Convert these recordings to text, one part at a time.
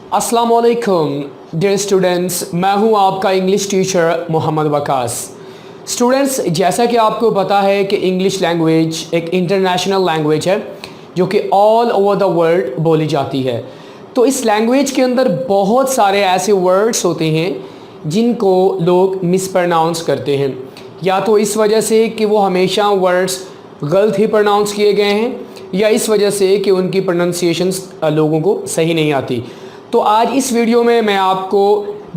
अस्सलाम वालेकुम dear students, मैं हूं आपका English teacher Mohammad Waqas. Students, जैसा कि आपको पता है कि इंग्लिश लैंग्वेज एक इंटरनेशनल लैंग्वेज है जो कि ऑल ओवर द वर्ल्ड बोली जाती है। तो इस लैंग्वेज के अंदर बहुत सारे ऐसे वर्ड्स होते हैं जिनको लोग मिसप्रनाउंस करते हैं, या तो इस वजह से कि वो हमेशा वर्ड्स गलत ही प्रोनाउंस किए गए हैं, या इस वजह से कि उनकी प्रोनाउंसिएशंस लोगों को सही नहीं आती। तो आज इस वीडियो में मैं आपको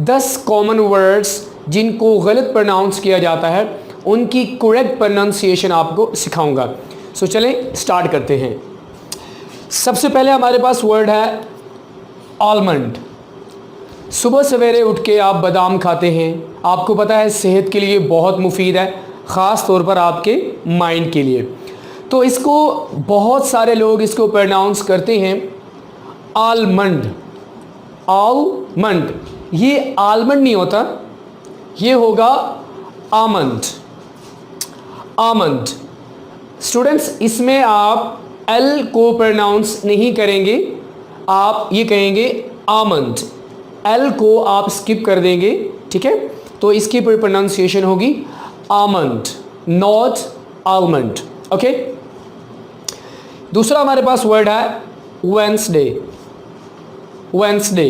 10 कॉमन वर्ड्स जिनको गलत प्रोनाउंस किया जाता है उनकी करेक्ट प्रोनाउंसिएशन आपको सिखाऊंगा। सो चलें स्टार्ट करते हैं। सबसे पहले हमारे पास वर्ड है आलमंड। सुबह सवेरे उठ के आप बादाम खाते हैं, आपको पता है सेहत के लिए बहुत मुफीद है, ख़ास तौर पर आपके माइंड के लिए। तो इसको बहुत सारे लोग इसको प्रोनाउंस करते हैं आलमंड। आलमंड, ये आलमंड नहीं होता, ये होगा आमंड। आमंड स्टूडेंट्स, इसमें आप एल को प्रोनाउंस नहीं करेंगे, आप ये कहेंगे आमंड। एल को आप स्किप कर देंगे, ठीक है। तो इसकी प्रोनाउंसिएशन होगी आमंड, नॉट आलमंड। ओके। दूसरा हमारे पास वर्ड है वेंसडे। वेंसडे,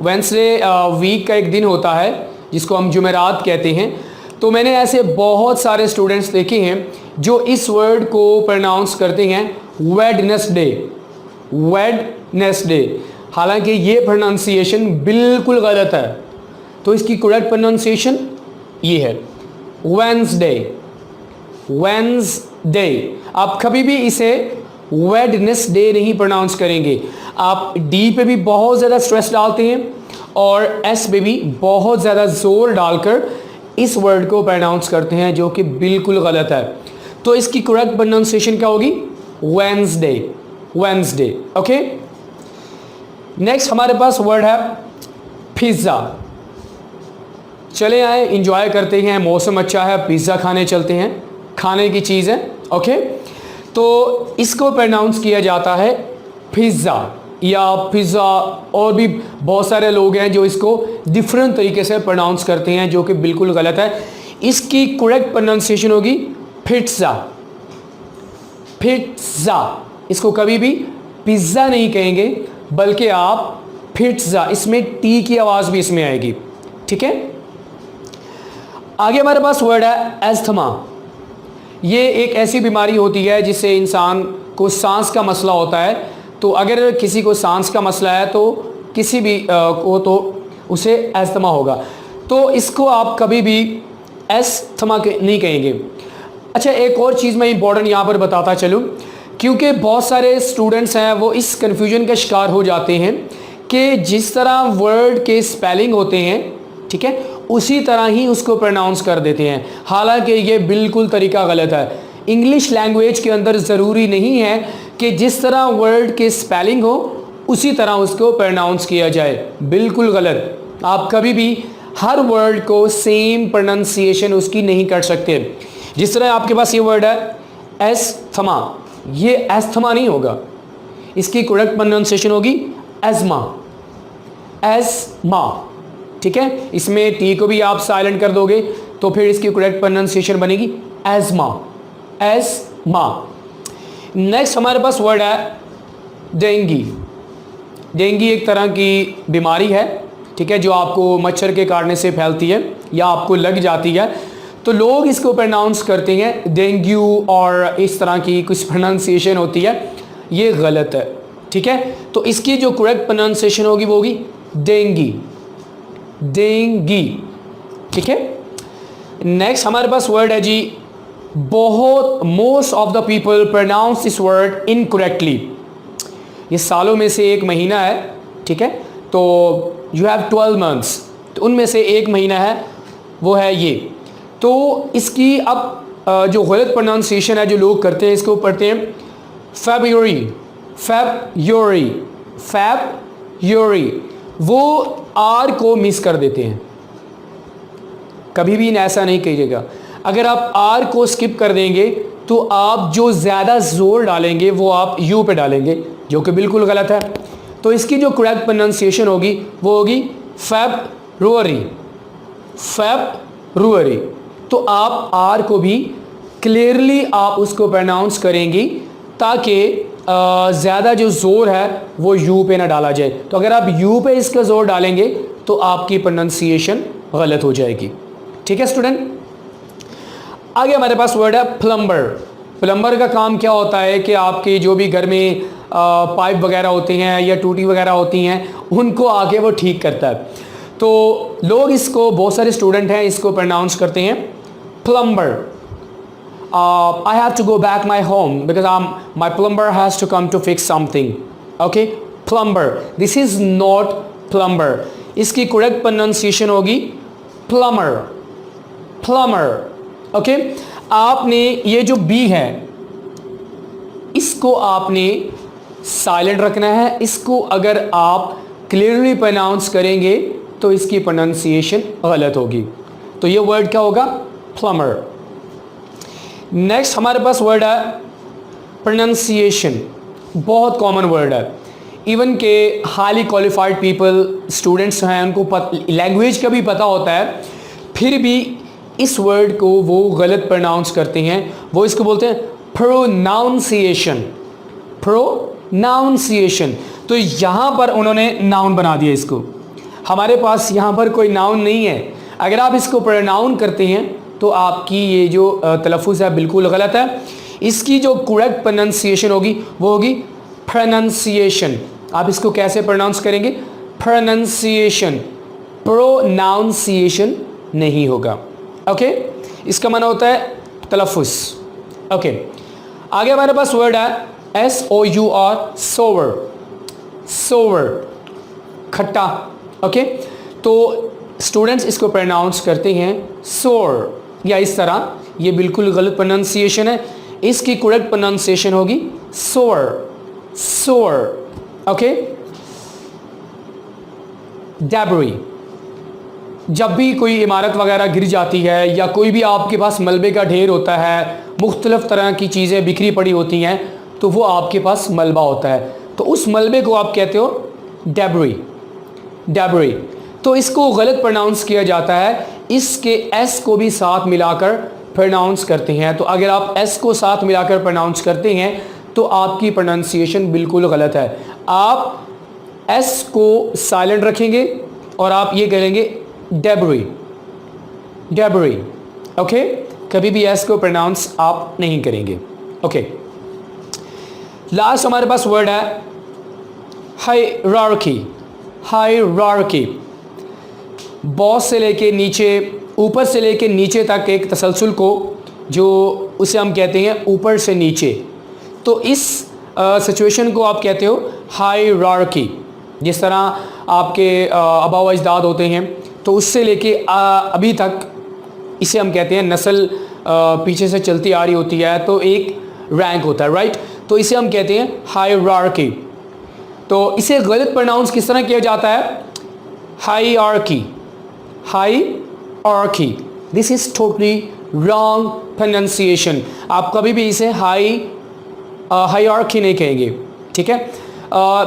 वेंसडे वीक का एक दिन होता है जिसको हम जुमेरात कहते हैं। तो मैंने ऐसे बहुत सारे स्टूडेंट्स देखे हैं जो इस वर्ड को प्रोनाउंस करते हैं वेडनेसडे। वेडनेसडे, हालांकि ये प्रोनाउंसिएशन बिल्कुल गलत है। तो इसकी करेक्ट प्रोनाउंसिएशन ये है वेंसडे। वेंसडे, आप कभी भी इसे वेडनेसडे नहीं प्रोनाउंस करेंगे। आप डी पे भी बहुत ज़्यादा स्ट्रेस डालते हैं और एस पे भी बहुत ज़्यादा ज़ोर डालकर इस वर्ड को प्रोनाउंस करते हैं, जो कि बिल्कुल गलत है। तो इसकी करेक्ट प्रोनाउंसिएशन क्या होगी? वेंसडे। वेंसडे। ओके। नेक्स्ट हमारे पास वर्ड है पिज़्ज़ा। चले आए, इंजॉय करते हैं, मौसम अच्छा है, पिज़्ज़ा खाने चलते हैं, खाने की चीज़ है। ओके। तो इसको प्रोनाउंस किया जाता है पिज़्ज़ा या पिज़्ज़ा, और भी बहुत सारे लोग हैं जो इसको डिफरेंट तरीके से प्रोनाउंस करते हैं, जो कि बिल्कुल गलत है। इसकी करेक्ट प्रोनाउंसिएशन होगी पिज़्ज़ा। पिज़्ज़ा, इसको कभी भी पिज़्ज़ा नहीं कहेंगे, बल्कि आप पिज़्ज़ा, इसमें टी की आवाज़ भी इसमें आएगी, ठीक है। आगे हमारे पास वर्ड है एस्थमा। ये एक ऐसी बीमारी होती है जिससे इंसान को सांस का मसला होता है। तो अगर किसी को सांस का मसला है तो किसी भी को तो उसे एस्थमा होगा। तो इसको आप कभी भी एस्थमा नहीं कहेंगे। अच्छा, एक और चीज़ मैं इंपॉर्टेंट यहाँ पर बताता चलूँ, क्योंकि बहुत सारे स्टूडेंट्स हैं वो इस कन्फ्यूजन का शिकार हो जाते हैं कि जिस तरह वर्ड के स्पेलिंग होते हैं, ठीक है, उसी तरह ही उसको प्रोनाउंस कर देते हैं। हालांकि ये बिल्कुल तरीका गलत है। इंग्लिश लैंग्वेज के अंदर ज़रूरी नहीं है कि जिस तरह वर्ड के स्पेलिंग हो उसी तरह उसको प्रोनाउंस किया जाए, बिल्कुल गलत। आप कभी भी हर वर्ड को सेम प्रोनाउंसिएशन उसकी नहीं कर सकते। जिस तरह आपके पास ये वर्ड है एस्थमा, ये एस्थमा नहीं होगा, इसकी करेक्ट प्रोनाउंसिएशन होगी एज़मा। एज़मा, ठीक है। इसमें टी को भी आप साइलेंट कर दोगे तो फिर इसकी करेक्ट प्रोनाउंसिएशन बनेगी एज़मा। एज़मा। नेक्स्ट हमारे पास वर्ड है डेंगी। डेंगी एक तरह की बीमारी है, ठीक है, जो आपको मच्छर के काटने से फैलती है या आपको लग जाती है। तो लोग इसको प्रोनाउंस करते हैं डेंगू, और इस तरह की कुछ प्रोनाउंसिएशन होती है, ये गलत है, ठीक है। तो इसकी जो करेक्ट प्रोनाउंसिएशन होगी वो होगी डेंगी। डेंगी, ठीक है। नेक्स्ट हमारे पास वर्ड है जी बहुत, most of the people pronounce this word incorrectly. ये सालों में से एक महीना है, ठीक है। तो यू हैव 12 मंथ्स, तो उनमें से एक महीना है वो है ये। तो इसकी अब जो गलत प्रोनाउंसिएशन है जो लोग करते हैं, इसको पढ़ते हैं फेब्रुअरी। फेब्रुअरी, फेब्रुअरी, वो आर को मिस कर देते हैं। कभी भी ऐसा नहीं कीजिएगा। अगर आप आर को स्किप कर देंगे तो आप जो ज़्यादा ज़ोर डालेंगे वो आप यू पे डालेंगे, जो कि बिल्कुल गलत है। तो इसकी जो करेक्ट प्रोनाउंसिएशन होगी वो होगी फेब्रुअरी, फेब्रुअरी। तो आप आर को भी क्लियरली आप उसको प्रोनाउंस करेंगी ताकि ज़्यादा जो ज़ोर है वो यू पे ना डाला जाए। तो अगर आप यू पे इसका ज़ोर डालेंगे तो आपकी प्रोनाउंसिएशन गलत हो जाएगी। ठीक है स्टूडेंट, आगे हमारे पास वर्ड है प्लम्बर। प्लम्बर का काम क्या होता है कि आपके जो भी घर में पाइप वगैरह होती हैं या टूटी वगैरह होती हैं उनको आगे वो ठीक करता है। तो लोग इसको, बहुत सारे स्टूडेंट हैं इसको प्रोनाउंस करते हैं plumber. I have to go back my home because my plumber has to come to fix something. Okay, plumber. This is not plumber. इसकी करेक्ट प्रोनाउंसिएशन होगी plumber, plumber. Okay, आपने ये जो बी है इसको आपने साइलेंट रखना है। इसको अगर आप क्लियरली प्रोनाउंस करेंगे तो इसकी प्रोनाउंसिएशन गलत होगी। तो ये वर्ड क्या होगा? प्लम्बर। नेक्स्ट हमारे पास वर्ड है प्रोनाउंसिएशन। बहुत कॉमन वर्ड है, इवन के हाईली क्वालिफाइड पीपल, स्टूडेंट्स हैं, उनको लैंग्वेज का भी पता होता है, फिर भी इस वर्ड को वो गलत प्रोनाउंस करते हैं। वो इसको बोलते हैं प्रोनाउंसिएशन, प्रोनाउंसिएशन। तो यहाँ पर उन्होंने नाउन बना दिया इसको। हमारे पास यहाँ पर कोई नाउन नहीं है। अगर आप इसको प्रोनाउन करते हैं तो आपकी ये जो तलफ़ुज़ है बिल्कुल गलत है। इसकी जो करेक्ट प्रोनाउंसिएशन होगी वो होगी प्रोनाउंसिएशन। आप इसको कैसे प्रोनाउंस करेंगे? प्रोनाउंसिएशन, प्रोनाउंसिएशन नहीं होगा। ओके, इसका माना होता है तलफ़ुज़। ओके, आगे हमारे पास वर्ड है SOUR, सोवर, सोवर, खट्टा। ओके, तो स्टूडेंट्स इसको प्रोनाउंस करते हैं सोर या इस तरह। ये बिल्कुल गलत प्रोनाउंसिएशन है। इसकी करेक्ट प्रोनाउंसिएशन होगी सोर, सोर। Okay, debris. जब भी कोई इमारत वगैरह गिर जाती है या कोई भी आपके पास मलबे का ढेर होता है, मुख्तलिफ तरह की चीज़ें बिखरी पड़ी होती हैं, तो वो आपके पास मलबा होता है। तो उस मलबे को आप कहते हो डेब्री, डेब्री। तो इसको गलत प्रोनाउंस किया जाता है। इसके एस को भी साथ मिलाकर प्रोनाउंस करते हैं। तो अगर आप एस को साथ मिलाकर प्रोनाउंस करते हैं तो आपकी प्रोनाउंसिएशन बिल्कुल गलत है। आप एस को साइलेंट रखेंगे और आप ये करेंगे डेब्री, डेब्री। ओके, कभी भी एस को प्रोनाउंस आप नहीं करेंगे। ओके, लास्ट हमारे पास वर्ड है हायरार्की, हायरार्की। बॉस से लेके नीचे, ऊपर से लेके नीचे तक एक तसलसल को, जो उसे हम कहते हैं ऊपर से नीचे। तो इस सिचुएशन को आप कहते हो हायरार्की। जिस तरह आपके आबा व अजदाद होते हैं तो उससे लेके अभी तक इसे हम कहते हैं नस्ल पीछे से चलती आ रही होती है तो एक रैंक होता है, राइट। तो इसे हम कहते हैं हायरार्की। तो इसे गलत प्रोनाउंस किस तरह किया जाता है? Hierarchy, hierarchy. This is totally wrong pronunciation. आप कभी भी इसे हायरार्की नहीं कहेंगे। ठीक है,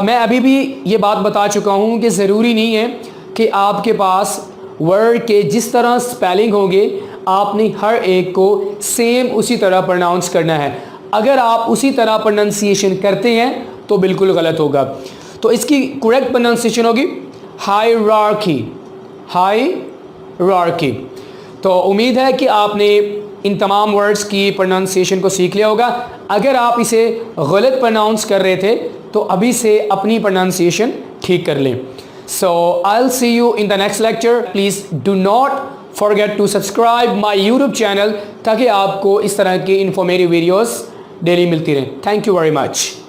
मैं अभी भी ये बात बता चुका हूँ कि ज़रूरी नहीं है कि आपके पास वर्ड के जिस तरह स्पेलिंग होंगे आपने हर एक को सेम उसी तरह प्रोनाउंस करना है। अगर आप उसी तरह प्रोनाउंसिएशन करते हैं तो बिल्कुल गलत होगा। तो इसकी करेक्ट प्रोनाउंसिएशन होगी हायरार्की, हायरार्की। तो उम्मीद है कि आपने इन तमाम वर्ड्स की प्रोनाउंसिएशन को सीख लिया होगा। अगर आप इसे गलत प्रोनाउंस कर रहे थे तो अभी से अपनी प्रोनाउंसिएशन ठीक कर लें। So I'll see you in the next lecture. Please do not forget to subscribe my YouTube channel ताकि आपको इस तरह की इंफॉर्मेटिव वीडियोस डेली मिलती रहें। Thank you very much.